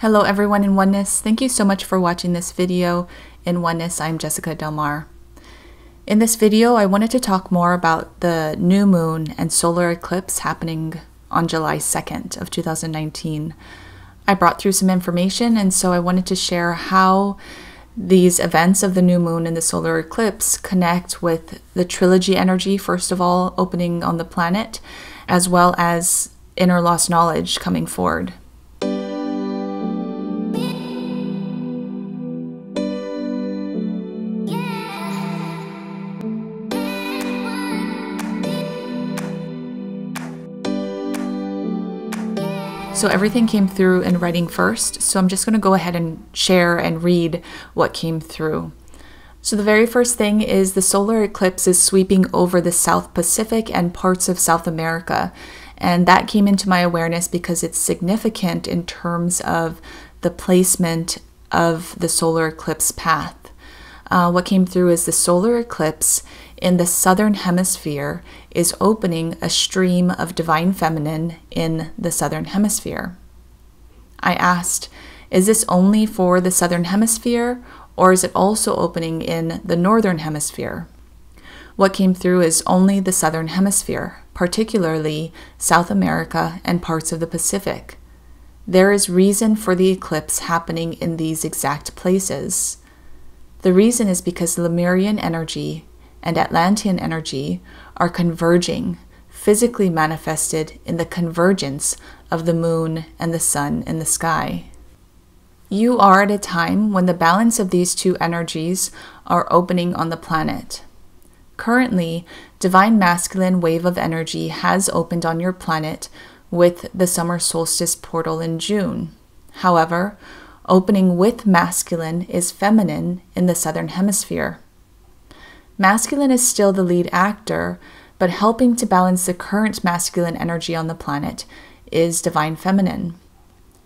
Hello everyone in Oneness. Thank you so much for watching this video. In Oneness, I'm Jessica Delmar. In this video, I wanted to talk more about the new moon and solar eclipse happening on July 2nd of 2019. I brought through some information, and so I wanted to share how these events of the new moon and the solar eclipse connect with the trilogy energy, first of all, opening on the planet, as well as inner lost knowledge coming forward. So everything came through in writing first, so I'm just going to go ahead and share and read what came through. So the very first thing is the solar eclipse is sweeping over the South Pacific and parts of South America, and that came into my awareness because it's significant in terms of the placement of the solar eclipse path. What came through is the solar eclipse in the southern hemisphere is opening a stream of divine feminine in the southern hemisphere. I asked, is this only for the southern hemisphere, or is it also opening in the northern hemisphere? What came through is only the southern hemisphere, particularly South America and parts of the Pacific. There is reason for the eclipse happening in these exact places. The reason is because Lemurian energy and Atlantean energy are converging, physically manifested in the convergence of the moon and the sun in the sky. You are at a time when the balance of these two energies are opening on the planet. Currently, divine masculine wave of energy has opened on your planet with the summer solstice portal in June. However, opening with masculine is feminine in the southern hemisphere. Masculine is still the lead actor, but helping to balance the current masculine energy on the planet is divine feminine.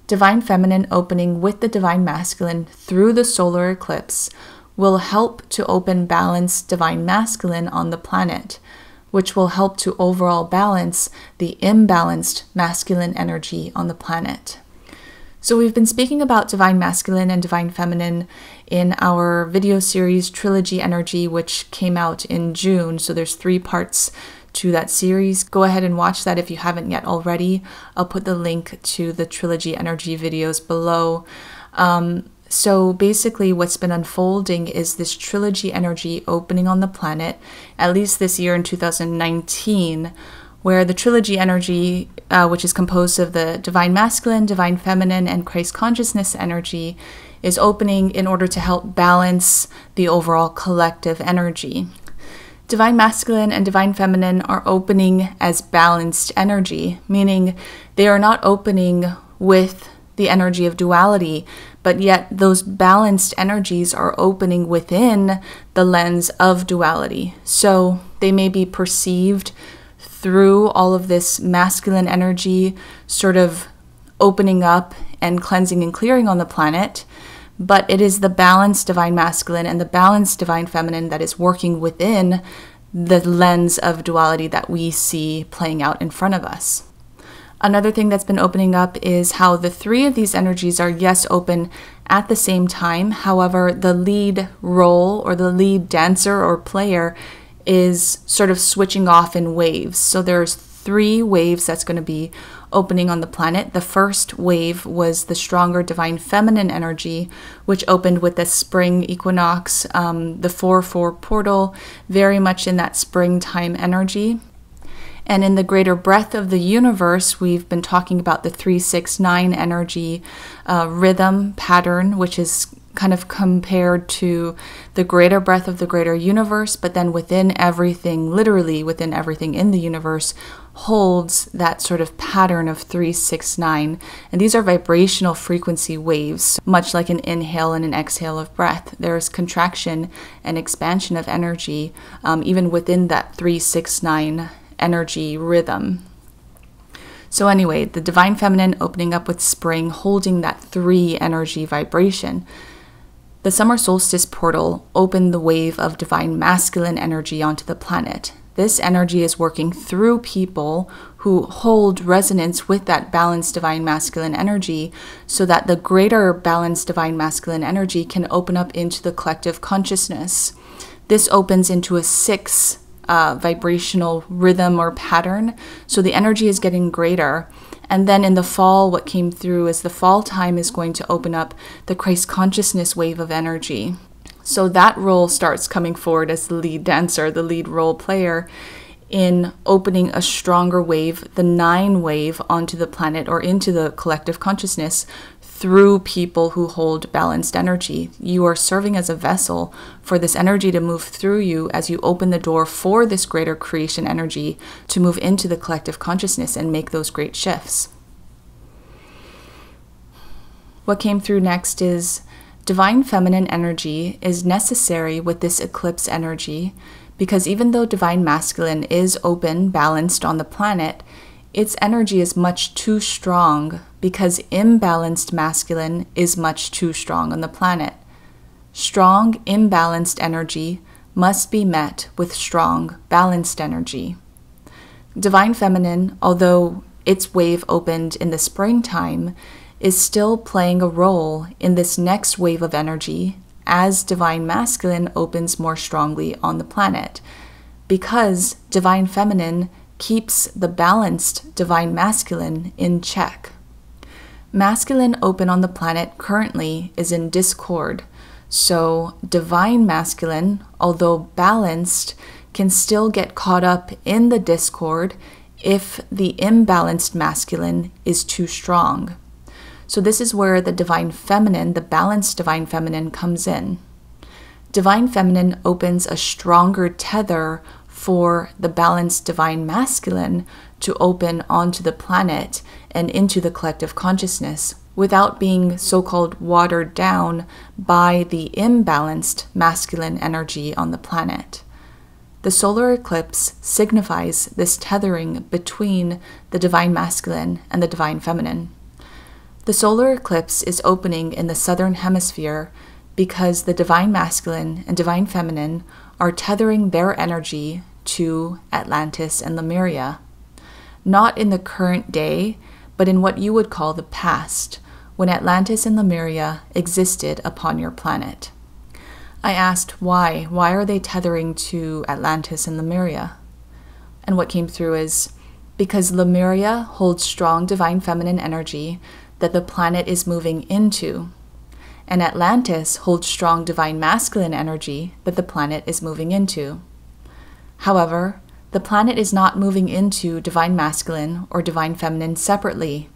Divine feminine opening with the divine masculine through the solar eclipse will help to open balance divine masculine on the planet, which will help to overall balance the imbalanced masculine energy on the planet. So we've been speaking about divine masculine and divine feminine in our video series Trilogy Energy, which came out in June. So there's 3 parts to that series. Go ahead and watch that if you haven't yet already. I'll put the link to the Trilogy Energy videos below. So basically what's been unfolding is this trilogy energy opening on the planet, at least this year in 2019, where the trilogy energy, which is composed of the divine masculine, divine feminine, and Christ consciousness energy, is opening in order to help balance the overall collective energy. Divine masculine and divine feminine are opening as balanced energy, meaning they are not opening with the energy of duality, but yet those balanced energies are opening within the lens of duality. So they may be perceived through all of this masculine energy sort of opening up and cleansing and clearing on the planet, but it is the balanced divine masculine and the balanced divine feminine that is working within the lens of duality that we see playing out in front of us. Another thing that's been opening up is how the 3 of these energies are, yes, open at the same time. However, the lead role or the lead dancer or player is sort of switching off in waves. So there's 3 waves that's going to be opening on the planet. The first wave was the stronger divine feminine energy, which opened with the spring equinox, the 4/4 portal, very much in that springtime energy. And in the greater breadth of the universe, we've been talking about the 3-6-9 energy rhythm pattern, which is kind of compared to the greater breadth of the greater universe, but then within everything, literally within everything in the universe, holds that sort of pattern of 3-6-9. And these are vibrational frequency waves, much like an inhale and an exhale of breath. There's contraction and expansion of energy, even within that 3-6-9 energy rhythm. So anyway, the divine feminine opening up with spring, holding that 3 energy vibration. The summer solstice portal opened the wave of divine masculine energy onto the planet. this energy is working through people who hold resonance with that balanced divine masculine energy, so that the greater balanced divine masculine energy can open up into the collective consciousness. This opens into a 6 vibrational rhythm or pattern, so the energy is getting greater. And then in the fall, what came through is the fall time is going to open up the Christ consciousness wave of energy. So that role starts coming forward as the lead dancer, the lead role player, in opening a stronger wave, the 9 wave, onto the planet or into the collective consciousness through people who hold balanced energy. You are serving as a vessel for this energy to move through you as you open the door for this greater creation energy to move into the collective consciousness and make those great shifts. What came through next is divine feminine energy is necessary with this eclipse energy, because even though divine masculine is open, balanced on the planet, its energy is much too strong because imbalanced masculine is much too strong on the planet. Strong, imbalanced energy must be met with strong, balanced energy. Divine feminine, although its wave opened in the springtime, is still playing a role in this next wave of energy as divine masculine opens more strongly on the planet, because divine feminine keeps the balanced divine masculine in check. Masculine open on the planet currently is in discord, so divine masculine, although balanced, can still get caught up in the discord if the imbalanced masculine is too strong. So this is where the divine feminine, the balanced divine feminine, comes in. Divine feminine opens a stronger tether for the balanced divine masculine to open onto the planet and into the collective consciousness without being so-called watered down by the imbalanced masculine energy on the planet. The solar eclipse signifies this tethering between the divine masculine and the divine feminine. The solar eclipse is opening in the southern hemisphere because the divine masculine and divine feminine are tethering their energy to Atlantis and Lemuria, not in the current day, but in what you would call the past, when Atlantis and Lemuria existed upon your planet. I asked why. Why are they tethering to Atlantis and Lemuria? And what came through is because Lemuria holds strong divine feminine energy that the planet is moving into, and Atlantis holds strong divine masculine energy that the planet is moving into. However, the planet is not moving into divine masculine or divine feminine separately,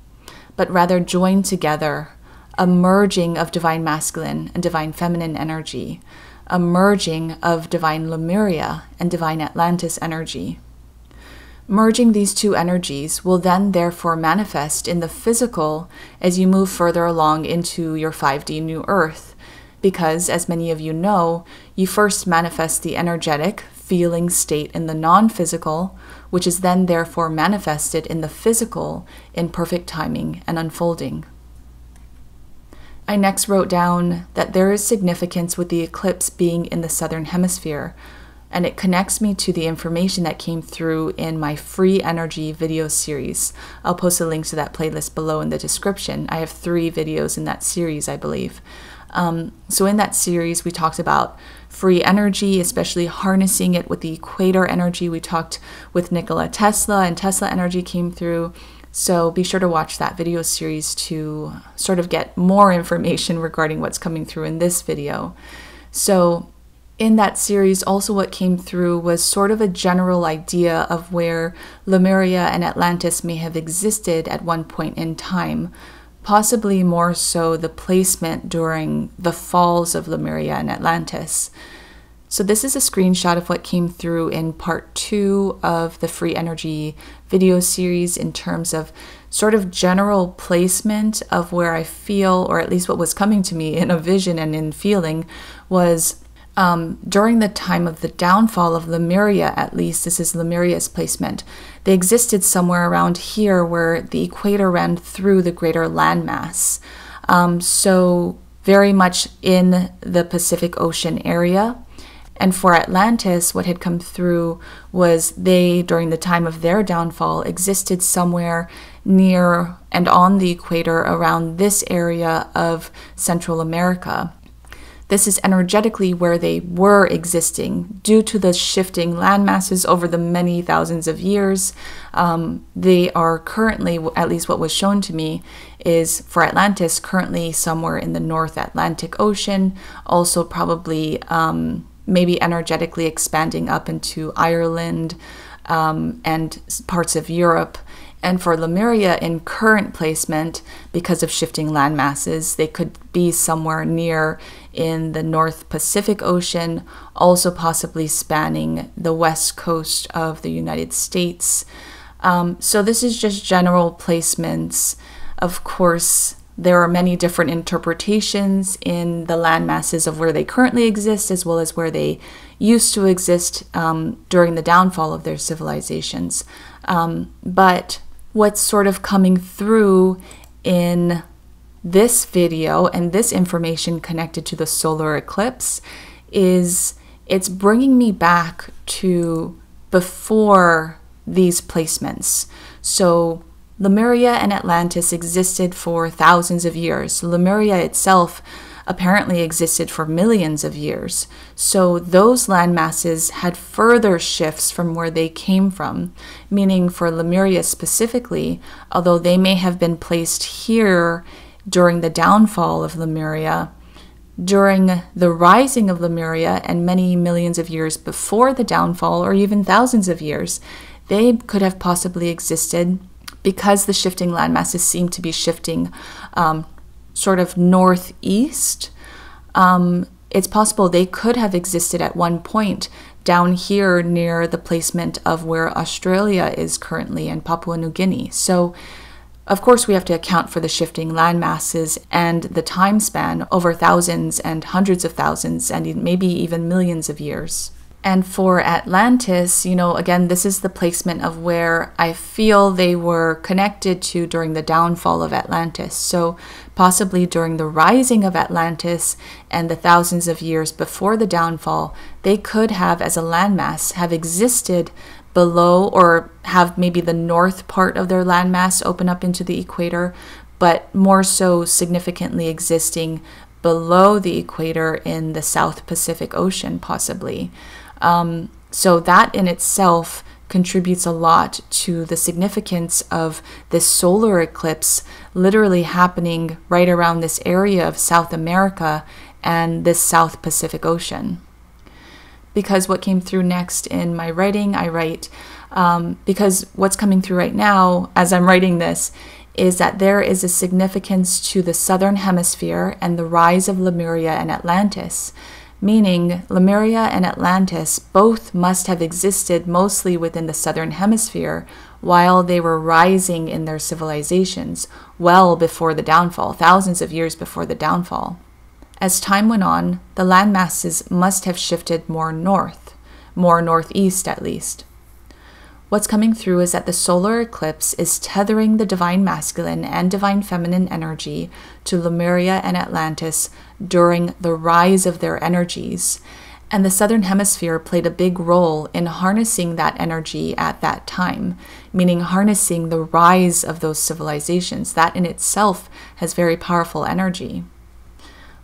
but rather joined together, a merging of divine masculine and divine feminine energy, a merging of divine Lemuria and divine Atlantis energy. Merging these two energies will then therefore manifest in the physical as you move further along into your 5D new earth, because, as many of you know, you first manifest the energetic, feeling state in the non-physical, which is then therefore manifested in the physical in perfect timing and unfolding. I next wrote down that there is significance with the eclipse being in the southern hemisphere, and it connects me to the information that came through in my free energy video series. I'll post a link to that playlist below in the description. I have 3 videos in that series, I believe. So in that series, we talked about free energy, especially harnessing it with the equator energy. We talked with Nikola Tesla, and Tesla energy came through. So be sure to watch that video series to sort of get more information regarding what's coming through in this video. So in that series, also what came through was sort of a general idea of where Lemuria and Atlantis may have existed at one point in time, possibly more so the placement during the falls of Lemuria and Atlantis. So this is a screenshot of what came through in part 2 of the free energy video series in terms of sort of general placement of where I feel, or at least what was coming to me in a vision and in feeling, was during the time of the downfall of Lemuria, at least this is Lemuria's placement, they existed somewhere around here where the equator ran through the greater landmass. So very much in the Pacific Ocean area. And for Atlantis, what had come through was they, during the time of their downfall, existed somewhere near and on the equator around this area of Central America. This is energetically where they were existing due to the shifting land masses over the many thousands of years. They are currently, at least what was shown to me, is for Atlantis currently somewhere in the North Atlantic Ocean, also probably maybe energetically expanding up into Ireland and parts of Europe. And for Lemuria, in current placement, because of shifting land masses, they could be somewhere near in the North Pacific Ocean, also possibly spanning the west coast of the United States. So this is just general placements. Of course, there are many different interpretations in the land masses of where they currently exist, as well as where they used to exist during the downfall of their civilizations. But what's sort of coming through in this video and this information connected to the solar eclipse is it's bringing me back to before these placements. So Lemuria and Atlantis existed for thousands of years. Lemuria itself apparently existed for millions of years. So those land masses had further shifts from where they came from, meaning for Lemuria specifically, although they may have been placed here during the downfall of Lemuria, during the rising of Lemuria and many millions of years before the downfall, or even thousands of years, they could have possibly existed because the shifting land masses seem to be shifting sort of northeast. It's possible they could have existed at one point down here near the placement of where Australia is currently and Papua New Guinea. So of course we have to account for the shifting land masses and the time span over thousands and hundreds of thousands and maybe even millions of years. And for Atlantis, you know, again, this is the placement of where I feel they were connected to during the downfall of Atlantis. So possibly during the rising of Atlantis and the thousands of years before the downfall, they could have, as a landmass, have existed below or have maybe the north part of their landmass open up into the equator, but more so significantly existing below the equator in the South Pacific Ocean, possibly. So that in itself contributes a lot to the significance of this solar eclipse literally happening right around this area of South America and this South Pacific Ocean. Because what came through next in my writing, I write, because what's coming through right now as I'm writing this is that there is a significance to the Southern Hemisphere and the rise of Lemuria and Atlantis. Meaning Lemuria and Atlantis both must have existed mostly within the Southern Hemisphere while they were rising in their civilizations, well before the downfall, thousands of years before the downfall. As time went on, the land masses must have shifted more north, more northeast at least. What's coming through is that the solar eclipse is tethering the divine masculine and divine feminine energy to Lemuria and Atlantis during the rise of their energies. And the Southern Hemisphere played a big role in harnessing that energy at that time, meaning harnessing the rise of those civilizations. That in itself has very powerful energy.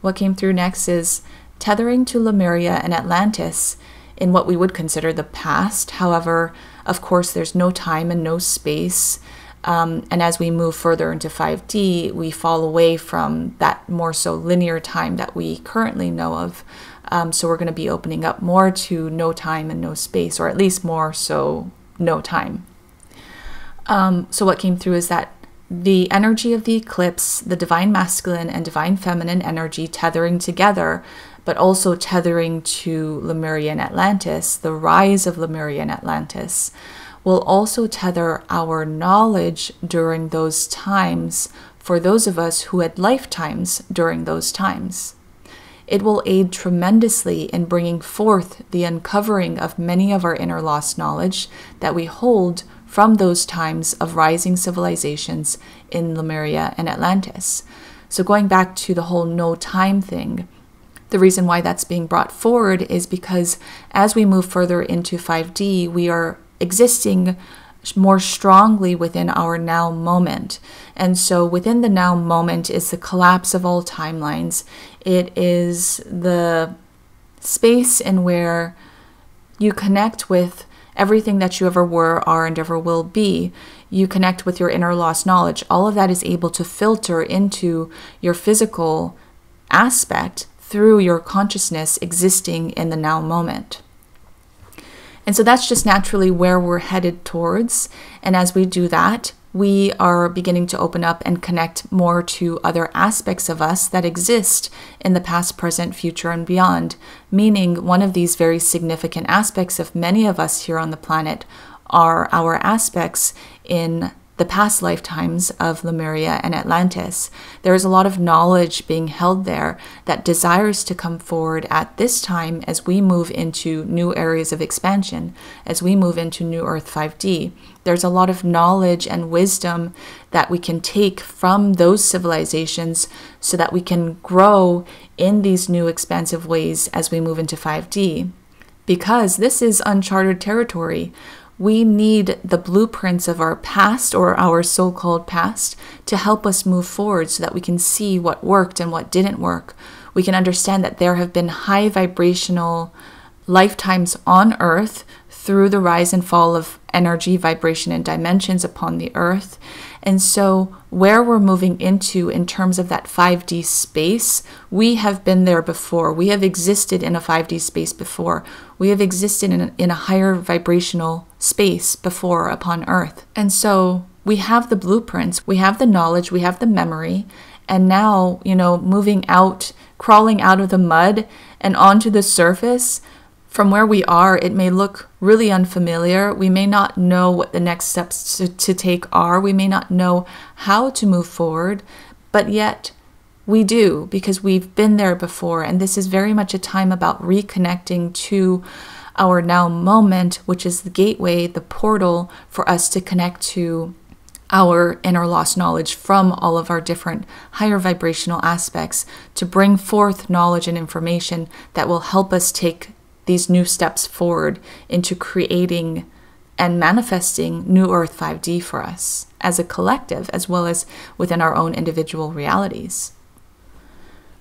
What came through next is tethering to Lemuria and Atlantis in what we would consider the past. However, of course, there's no time and no space. And as we move further into 5D, we fall away from that more so linear time that we currently know of. So we're going to be opening up more to no time and no space, or at least more so no time. So what came through is that the energy of the eclipse, the divine masculine and divine feminine energy tethering together, but also tethering to Lemuria and Atlantis, the rise of Lemuria and Atlantis, will also tether our knowledge during those times for those of us who had lifetimes during those times. It will aid tremendously in bringing forth the uncovering of many of our inner lost knowledge that we hold from those times of rising civilizations in Lemuria and Atlantis. So going back to the whole no time thing, The reason why that's being brought forward is because as we move further into 5D, we are existing more strongly within our now moment. And so within the now moment is the collapse of all timelines. It is the space in where you connect with everything that you ever were, are, and ever will be. You connect with your inner lost knowledge. All of that is able to filter into your physical aspect through your consciousness existing in the now moment. And so that's just naturally where we're headed towards. And as we do that, we are beginning to open up and connect more to other aspects of us that exist in the past, present, future, and beyond. Meaning one of these very significant aspects of many of us here on the planet are our aspects in the past lifetimes of Lemuria and Atlantis. There is a lot of knowledge being held there that desires to come forward at this time as we move into new areas of expansion, as we move into New Earth 5D. There's a lot of knowledge and wisdom that we can take from those civilizations so that we can grow in these new expansive ways as we move into 5D. Because this is uncharted territory. We need the blueprints of our past, or our so-called past, to help us move forward so that we can see what worked and what didn't work. We can understand that there have been high vibrational lifetimes on Earth through the rise and fall of energy, vibration, and dimensions upon the Earth. And so where we're moving into in terms of that 5D space, we have been there before. We have existed in a 5D space before. We have existed in a higher vibrational space before upon Earth. And so we have the blueprints, we have the knowledge, we have the memory. And now, moving out, crawling out of the mud and onto the surface, from where we are, it may look really unfamiliar. We may not know what the next steps to take are. We may not know how to move forward, but yet we do, because we've been there before. And this is very much a time about reconnecting to our now moment, which is the gateway, the portal for us to connect to our inner lost knowledge from all of our different higher vibrational aspects, to bring forth knowledge and information that will help us take these new steps forward into creating and manifesting New Earth 5D for us as a collective, as well as within our own individual realities.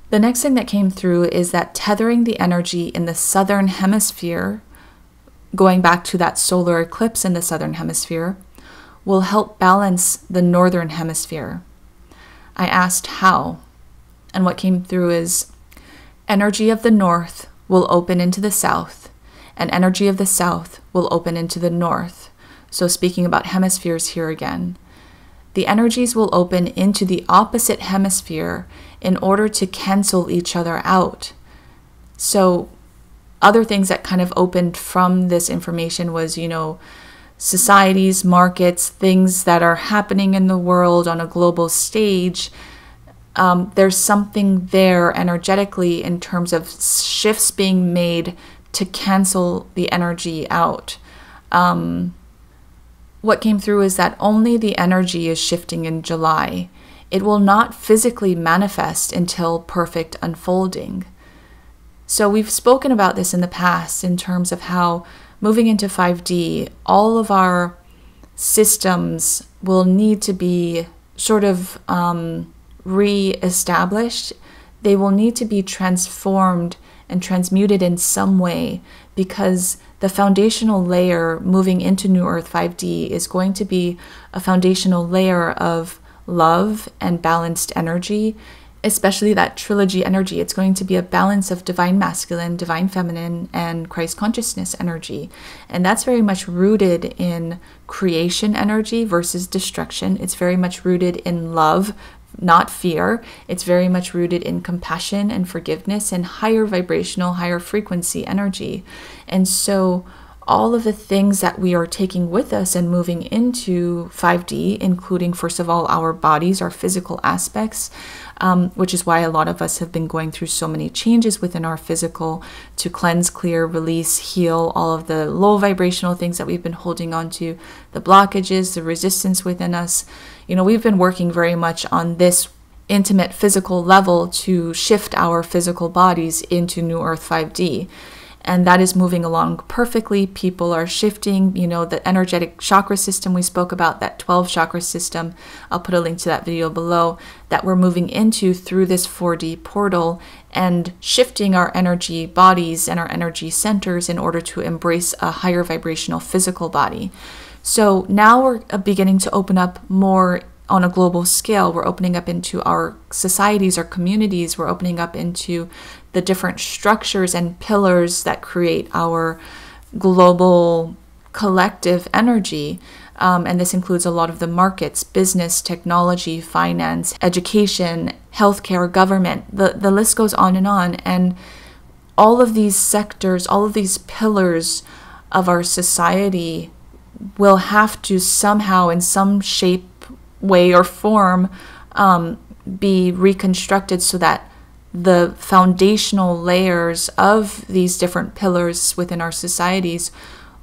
The next thing that came through is that tethering the energy in the southern hemisphere, going back to that solar eclipse in the southern hemisphere, will help balance the northern hemisphere. I asked how, and what came through is energy of the north will open into the south, and energy of the south will open into the north. So speaking about hemispheres here again, the energies will open into the opposite hemisphere in order to cancel each other out. So other things that kind of opened from this information was, societies, markets, things that are happening in the world on a global stage. There's something there energetically in terms of shifts being made to cancel the energy out. What came through is that only the energy is shifting in July. It will not physically manifest until perfect unfolding. So we've spoken about this in the past in terms of how moving into 5D, all of our systems will need to be sort of re-established. They will need to be transformed and transmuted in some way, because the foundational layer moving into New Earth 5D is going to be a foundational layer of love and balanced energy, especially that trilogy energy. It's going to be a balance of divine masculine, divine feminine, and Christ consciousness energy. And that's very much rooted in creation energy versus destruction. It's very much rooted in love, not fear. It's very much rooted in compassion and forgiveness and higher vibrational, higher frequency energy. And so all of the things that we are taking with us and moving into 5D, including, first of all, our bodies, our physical aspects, which is why a lot of us have been going through so many changes within our physical to cleanse, clear, release, heal all of the low vibrational things that we've been holding on to, the blockages, the resistance within us. We've been working very much on this intimate physical level to shift our physical bodies into New Earth 5D. And that is moving along perfectly. People are shifting, the energetic chakra system we spoke about, that 12 chakra system. I'll put a link to that video below, that we're moving into through this 4D portal and shifting our energy bodies and our energy centers in order to embrace a higher vibrational physical body. So now we're beginning to open up more on a global scale. We're opening up into our societies, our communities. We're opening up into the different structures and pillars that create our global collective energy. And this includes a lot of the markets, business, technology, finance, education, healthcare, government. The list goes on. And all of these sectors, all of these pillars of our society will have to somehow, in some shape, way, or form, be reconstructed so that the foundational layers of these different pillars within our societies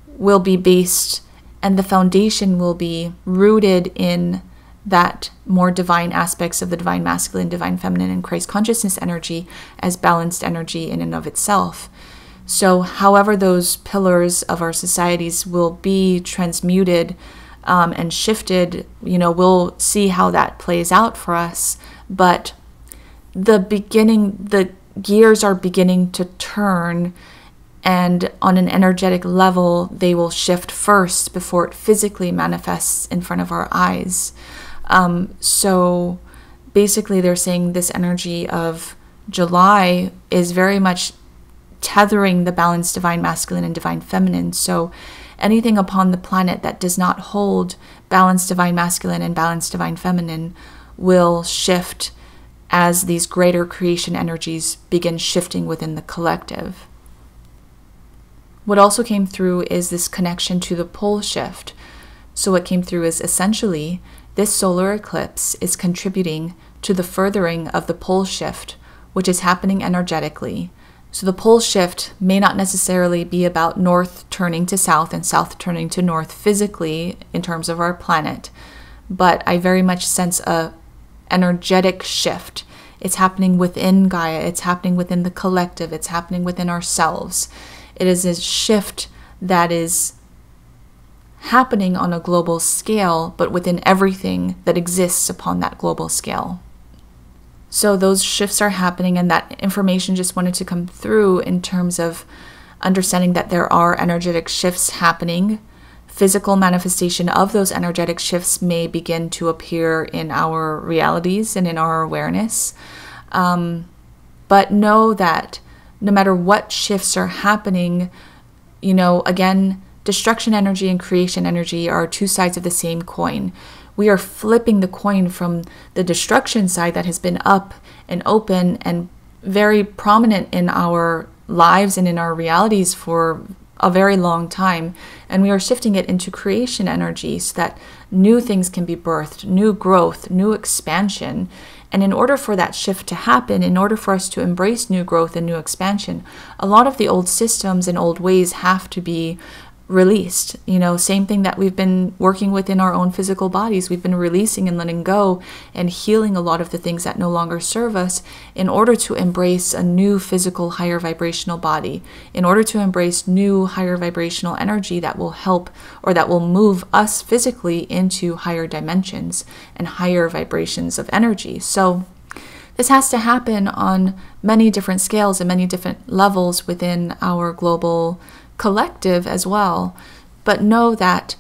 will be based, and the foundation will be rooted in that more divine aspects of the divine masculine, divine feminine, and Christ consciousness energy as balanced energy in and of itself. So however those pillars of our societies will be transmuted and shifted, we'll see how that plays out for us. But the gears are beginning to turn, and on an energetic level, they will shift first before it physically manifests in front of our eyes. So basically they're saying this energy of July is very much tethering the balanced divine masculine and divine feminine. So anything upon the planet that does not hold balanced divine masculine and balanced divine feminine will shift as these greater creation energies begin shifting within the collective. What also came through is this connection to the pole shift. So what came through is essentially this solar eclipse is contributing to the furthering of the pole shift, which is happening energetically. So the pole shift may not necessarily be about north turning to south and south turning to north physically in terms of our planet, but I very much sense a energetic shift. It's happening within Gaia, it's happening within the collective, it's happening within ourselves. It is a shift that is happening on a global scale, but within everything that exists upon that global scale. So those shifts are happening, and that information just wanted to come through in terms of understanding that there are energetic shifts happening. Physical manifestation of those energetic shifts may begin to appear in our realities and in our awareness. But know that no matter what shifts are happening, again, destruction energy and creation energy are two sides of the same coin. We are flipping the coin from the destruction side that has been up and open and very prominent in our lives and in our realities for a very long time. And we are shifting it into creation energy so that new things can be birthed, new growth, new expansion. And in order for that shift to happen, in order for us to embrace new growth and new expansion, a lot of the old systems and old ways have to be released. Same thing that we've been working with in our own physical bodies. We've been releasing and letting go and healing a lot of the things that no longer serve us in order to embrace a new physical higher vibrational body, in order to embrace new higher vibrational energy that will help, or that will move us physically into higher dimensions and higher vibrations of energy. So this has to happen on many different scales and many different levels within our global collective as well. But know that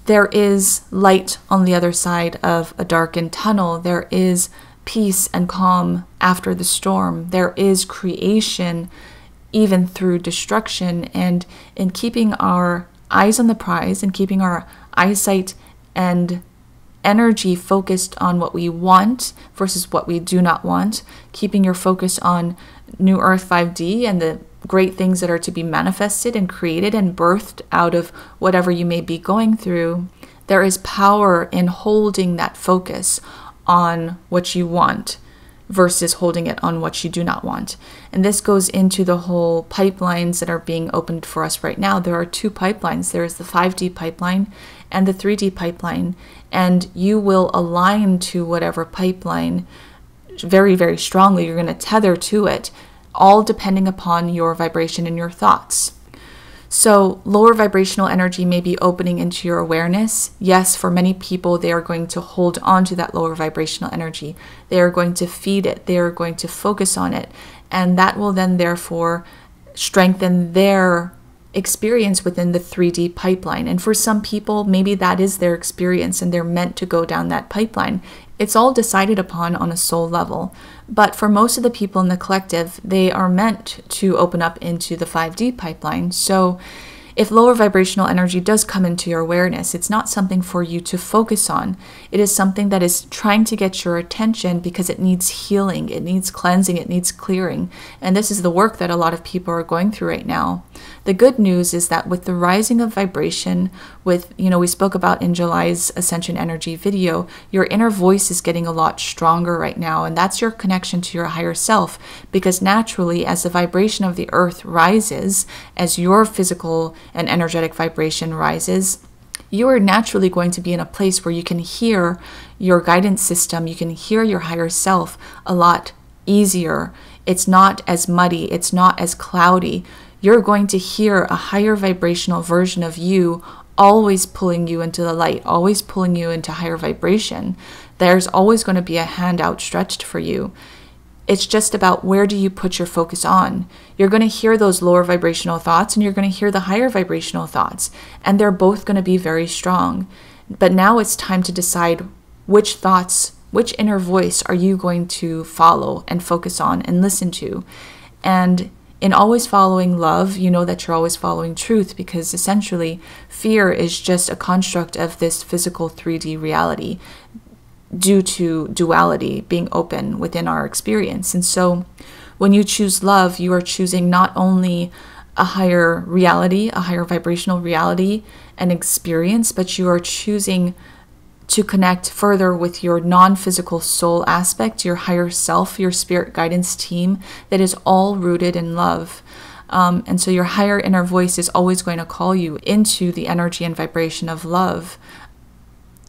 there is light on the other side of a darkened tunnel. There is peace and calm after the storm. There is creation even through destruction. And in keeping our eyes on the prize and keeping our eyesight and energy focused on what we want versus what we do not want, keeping your focus on New Earth 5D and the great things that are to be manifested and created and birthed out of whatever you may be going through, there is power in holding that focus on what you want versus holding it on what you do not want. And this goes into the whole pipelines that are being opened for us right now. There are two pipelines. There is the 5D pipeline and the 3D pipeline, and you will align to whatever pipeline very, very strongly. You're going to tether to it, all depending upon your vibration and your thoughts. So lower vibrational energy may be opening into your awareness. Yes, for many people, they are going to hold on to that lower vibrational energy. They are going to feed it. They are going to focus on it. And that will then therefore strengthen their experience within the 3D pipeline. And for some people, maybe that is their experience and they're meant to go down that pipeline. It's all decided upon on a soul level. But for most of the people in the collective, they are meant to open up into the 5D pipeline. So if lower vibrational energy does come into your awareness, it's not something for you to focus on. It is something that is trying to get your attention because it needs healing, it needs cleansing, it needs clearing. And this is the work that a lot of people are going through right now. The good news is that with the rising of vibration, with, we spoke about in July's Ascension energy video, your inner voice is getting a lot stronger right now. And that's your connection to your higher self, because naturally, as the vibration of the earth rises, as your physical and energetic vibration rises, you are naturally going to be in a place where you can hear your guidance system, you can hear your higher self a lot easier. It's not as muddy, it's not as cloudy. You're going to hear a higher vibrational version of you always pulling you into the light, always pulling you into higher vibration. There's always going to be a hand outstretched for you. It's just about where do you put your focus on. You're going to hear those lower vibrational thoughts and you're going to hear the higher vibrational thoughts, and they're both going to be very strong. But now it's time to decide which thoughts, which inner voice are you going to follow and focus on and listen to. And in always following love, you know that you're always following truth, because essentially fear is just a construct of this physical 3D reality due to duality being open within our experience. And so when you choose love, you are choosing not only a higher reality, a higher vibrational reality and experience, but you are choosing to connect further with your non-physical soul aspect, your higher self, your spirit guidance team that is all rooted in love. And so your higher inner voice is always going to call you into the energy and vibration of love.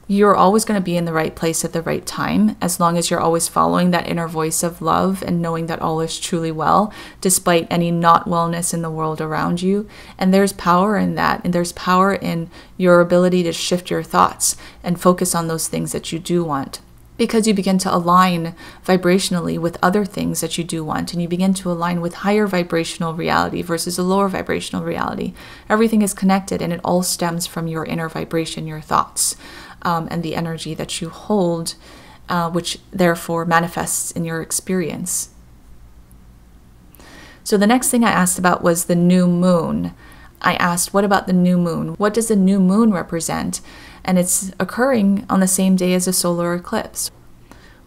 You're always going to be in the right place at the right time, as long as you're always following that inner voice of love and knowing that all is truly well, despite any not wellness in the world around you. And there's power in that. And there's power in your ability to shift your thoughts and focus on those things that you do want, because you begin to align vibrationally with other things that you do want, and you begin to align with higher vibrational reality versus a lower vibrational reality. Everything is connected, and it all stems from your inner vibration, your thoughts, and the energy that you hold, which therefore manifests in your experience. So the next thing I asked about was the new moon. I asked, what about the new moon? What does the new moon represent? And it's occurring on the same day as a solar eclipse.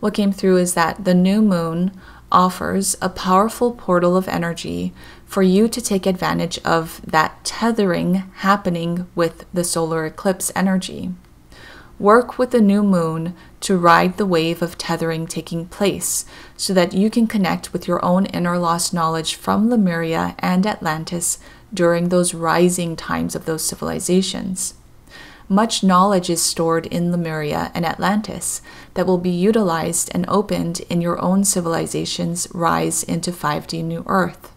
What came through is that the new moon offers a powerful portal of energy for you to take advantage of that tethering happening with the solar eclipse energy. Work with the new moon to ride the wave of tethering taking place so that you can connect with your own inner lost knowledge from Lemuria and Atlantis during those rising times of those civilizations. Much knowledge is stored in Lemuria and Atlantis that will be utilized and opened in your own civilization's rise into 5D New Earth.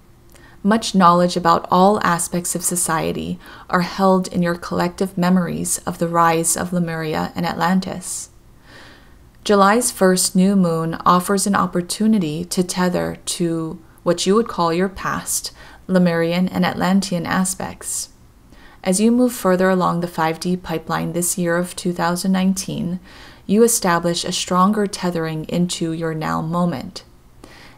Much knowledge about all aspects of society are held in your collective memories of the rise of Lemuria and Atlantis. July's first new moon offers an opportunity to tether to what you would call your past, Lemurian and Atlantean aspects. As you move further along the 5D pipeline this year of 2019, you establish a stronger tethering into your now moment.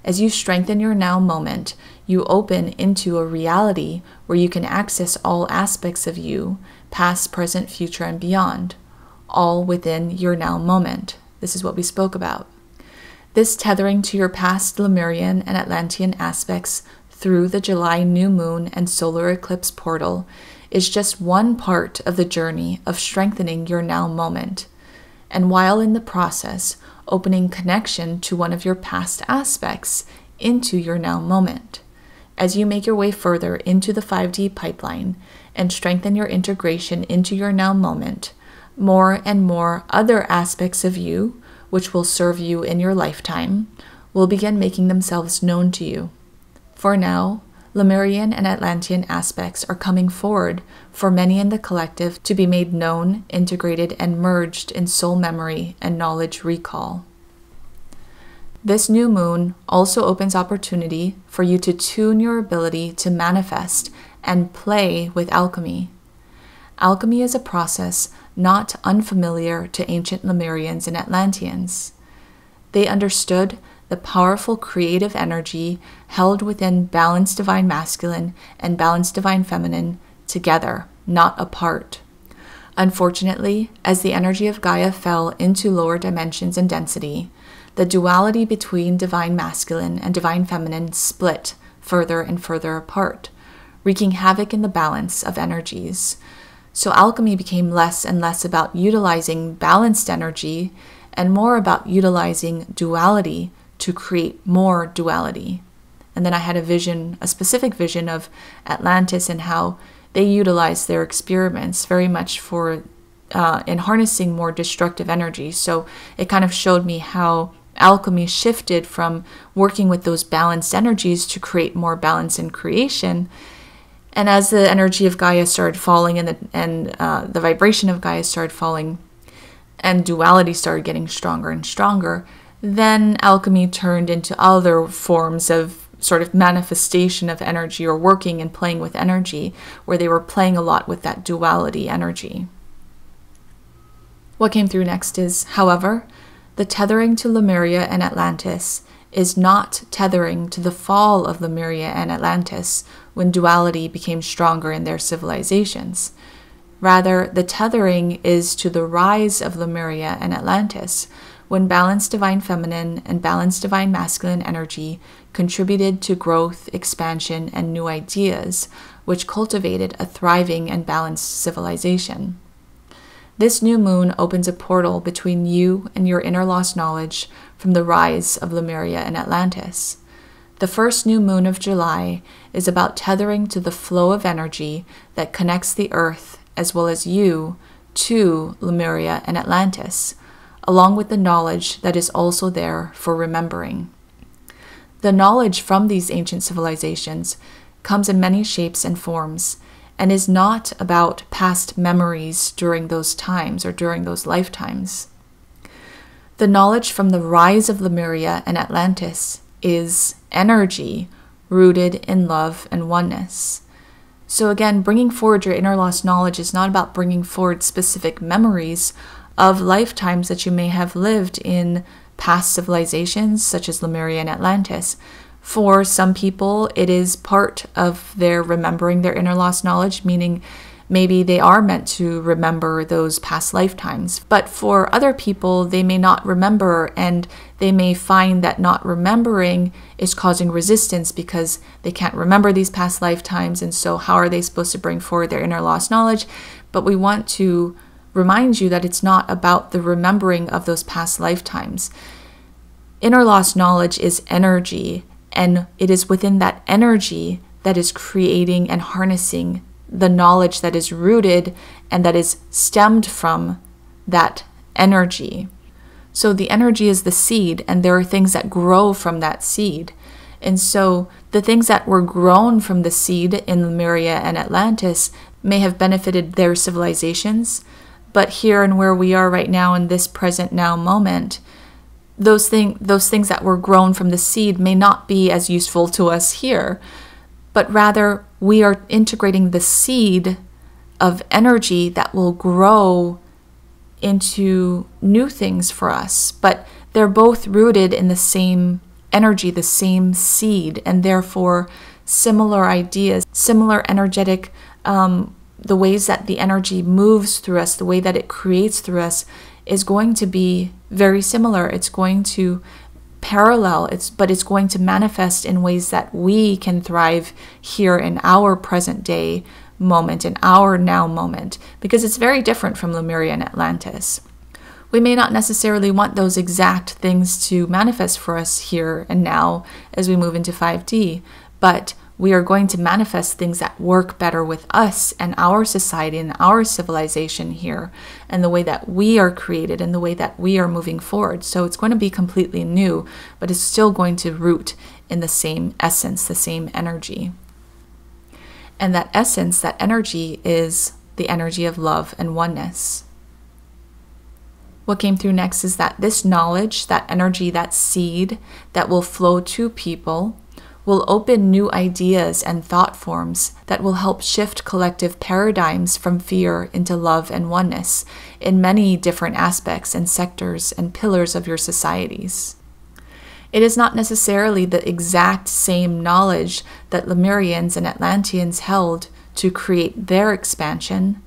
As you strengthen your now moment, you open into a reality where you can access all aspects of you, past, present, future, and beyond, all within your now moment. This is what we spoke about. This tethering to your past Lemurian and Atlantean aspects through the July new moon and solar eclipse portal is just one part of the journey of strengthening your now moment. And while in the process, opening connection to one of your past aspects into your now moment. As you make your way further into the 5D pipeline and strengthen your integration into your now moment, more and more other aspects of you, which will serve you in your lifetime, will begin making themselves known to you. For now, Lemurian and Atlantean aspects are coming forward for many in the collective to be made known, integrated, and merged in soul memory and knowledge recall. This new moon also opens opportunity for you to tune your ability to manifest and play with alchemy. Alchemy is a process not unfamiliar to ancient Lemurians and Atlanteans. They understood the powerful creative energy held within balanced divine masculine and balanced divine feminine together, not apart. Unfortunately, as the energy of Gaia fell into lower dimensions and density, the duality between divine masculine and divine feminine split further and further apart, wreaking havoc in the balance of energies. So alchemy became less and less about utilizing balanced energy and more about utilizing duality to create more duality. And then I had a specific vision of Atlantis and how they utilized their experiments very much for in harnessing more destructive energy. So it kind of showed me how alchemy shifted from working with those balanced energies to create more balance in creation. And as the energy of Gaia started falling and the vibration of Gaia started falling and duality started getting stronger and stronger, then alchemy turned into other forms of sort of manifestation of energy or working and playing with energy, where they were playing a lot with that duality energy. What came through next is, however, the tethering to Lemuria and Atlantis is not tethering to the fall of Lemuria and Atlantis when duality became stronger in their civilizations. Rather, the tethering is to the rise of Lemuria and Atlantis, when balanced divine feminine and balanced divine masculine energy contributed to growth, expansion, and new ideas, which cultivated a thriving and balanced civilization. This new moon opens a portal between you and your inner lost knowledge from the rise of Lemuria and Atlantis. The first new moon of July is about tethering to the flow of energy that connects the earth as well as you to Lemuria and Atlantis, along with the knowledge that is also there for remembering. The knowledge from these ancient civilizations comes in many shapes and forms, and is not about past memories during those times or during those lifetimes. The knowledge from the rise of Lemuria and Atlantis is energy rooted in love and oneness. So again, bringing forward your inner lost knowledge is not about bringing forward specific memories of lifetimes that you may have lived in past civilizations such as Lemuria and Atlantis. For some people, it is part of their remembering their inner lost knowledge, meaning maybe they are meant to remember those past lifetimes. But for other people, they may not remember, and they may find that not remembering is causing resistance because they can't remember these past lifetimes, and so how are they supposed to bring forward their inner lost knowledge? But we want to remind you that it's not about the remembering of those past lifetimes. Inner lost knowledge is energy, and it is within that energy that is creating and harnessing the knowledge that is rooted and that is stemmed from that energy. So the energy is the seed, and there are things that grow from that seed. And so the things that were grown from the seed in Lemuria and Atlantis may have benefited their civilizations, but here and where we are right now in this present now moment, those things that were grown from the seed may not be as useful to us here, but rather we are integrating the seed of energy that will grow into new things for us. But they're both rooted in the same energy, the same seed, and therefore similar ideas, similar energetic, the ways that the energy moves through us, the way that it creates through us is going to be very similar. It's going to parallel, but it's going to manifest in ways that we can thrive here in our present day moment, in our now moment, because it's very different from Lemuria and Atlantis. We may not necessarily want those exact things to manifest for us here and now as we move into 5D, but we are going to manifest things that work better with us and our society and our civilization here, and the way that we are created and the way that we are moving forward. So it's going to be completely new, but it's still going to root in the same essence, the same energy. And that essence, that energy, is the energy of love and oneness. What came through next is that this knowledge, that energy, that seed that will flow to people will open new ideas and thought forms that will help shift collective paradigms from fear into love and oneness in many different aspects and sectors and pillars of your societies. It is not necessarily the exact same knowledge that Lemurians and Atlanteans held to create their expansion,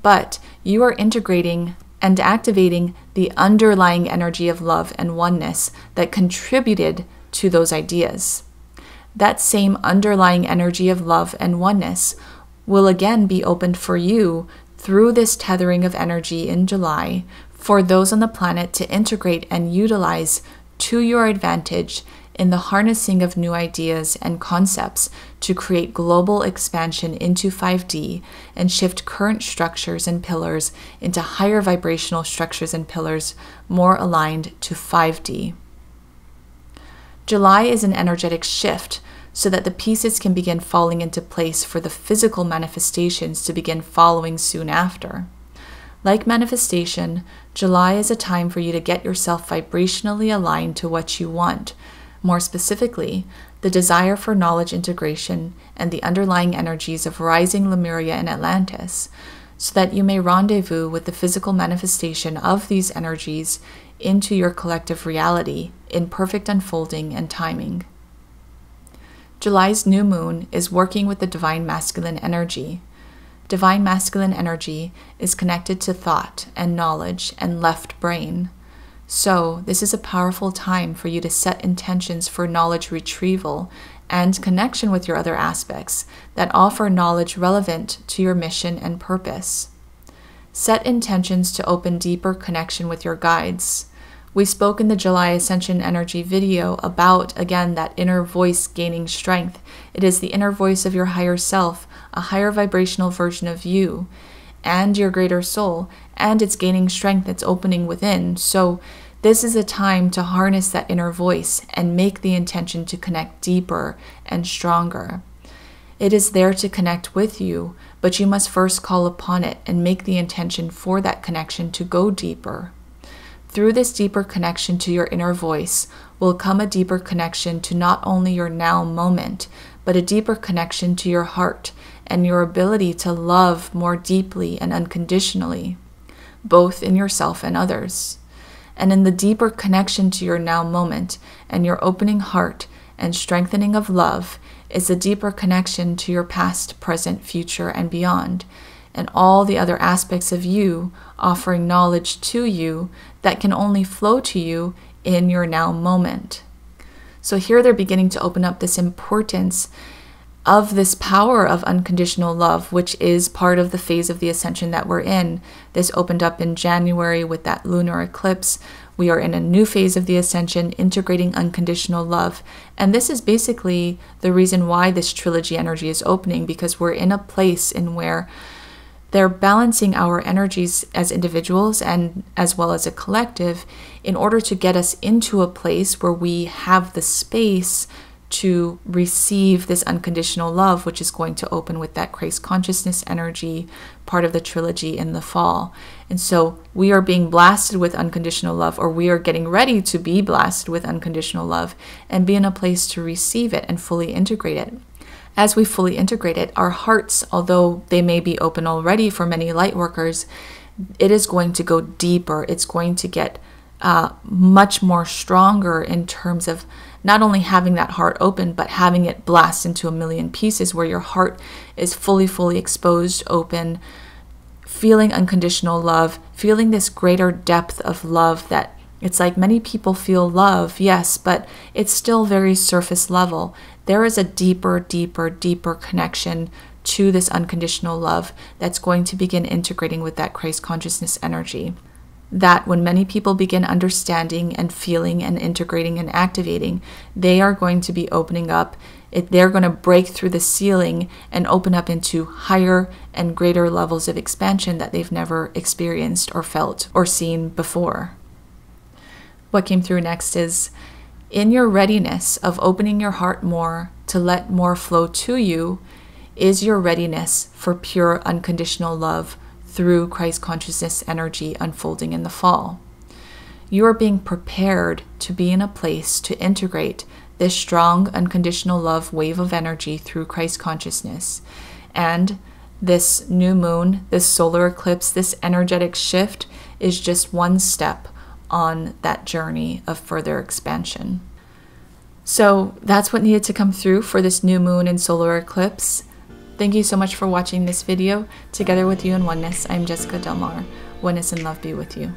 but you are integrating and activating the underlying energy of love and oneness that contributed to those ideas. That same underlying energy of love and oneness will again be opened for you through this tethering of energy in July for those on the planet to integrate and utilize to your advantage in the harnessing of new ideas and concepts to create global expansion into 5D and shift current structures and pillars into higher vibrational structures and pillars more aligned to 5D. July is an energetic shift so that the pieces can begin falling into place for the physical manifestations to begin following soon after. Like manifestation, July is a time for you to get yourself vibrationally aligned to what you want. More specifically, the desire for knowledge integration and the underlying energies of rising Lemuria and Atlantis, so that you may rendezvous with the physical manifestation of these energies into your collective reality in perfect unfolding and timing. July's new moon is working with the divine masculine energy. Divine masculine energy is connected to thought and knowledge and left brain. So this is a powerful time for you to set intentions for knowledge retrieval and connection with your other aspects that offer knowledge relevant to your mission and purpose. Set intentions to open deeper connection with your guides. We spoke in the July Ascension energy video about, again, that inner voice gaining strength. It is the inner voice of your higher self, a higher vibrational version of you and your greater soul, and it's gaining strength, it's opening within. So this is a time to harness that inner voice and make the intention to connect deeper and stronger. It is there to connect with you, but you must first call upon it and make the intention for that connection to go deeper. Through this deeper connection to your inner voice will come a deeper connection to not only your now moment, but a deeper connection to your heart and your ability to love more deeply and unconditionally, both in yourself and others. And in the deeper connection to your now moment and your opening heart and strengthening of love is a deeper connection to your past, present, future, and beyond, and all the other aspects of you offering knowledge to you that can only flow to you in your now moment. So here they're beginning to open up this importance of this power of unconditional love, which is part of the phase of the ascension that we're in. This opened up in January with that lunar eclipse. We are in a new phase of the ascension, integrating unconditional love. And this is basically the reason why this trilogy energy is opening, because we're in a place in where they're balancing our energies as individuals and as well as a collective in order to get us into a place where we have the space to receive this unconditional love, which is going to open with that Christ consciousness energy, part of the trilogy in the fall. And so we are being blasted with unconditional love, or we are getting ready to be blasted with unconditional love and be in a place to receive it and fully integrate it. As we fully integrate it, our hearts, although they may be open already for many light workers, it is going to go deeper. It's going to get much more stronger in terms of not only having that heart open, but having it blast into a million pieces where your heart is fully exposed, open, feeling unconditional love, feeling this greater depth of love that it's like many people feel love, yes, but it's still very surface level. There is a deeper connection to this unconditional love that's going to begin integrating with that Christ consciousness energy. that when many people begin understanding and feeling and integrating and activating, they are going to be opening up. They're going to break through the ceiling and open up into higher and greater levels of expansion that they've never experienced or felt or seen before. What came through next is, in your readiness of opening your heart more to let more flow to you, is your readiness for pure unconditional love through Christ consciousness energy unfolding in the fall. You are being prepared to be in a place to integrate this strong unconditional love wave of energy through Christ consciousness. And this new moon, this solar eclipse, this energetic shift is just one step on that journey of further expansion. So that's what needed to come through for this new moon and solar eclipse. Thank you so much for watching this video. Together with you in oneness, I'm Jessica Delmar. Oneness and love be with you.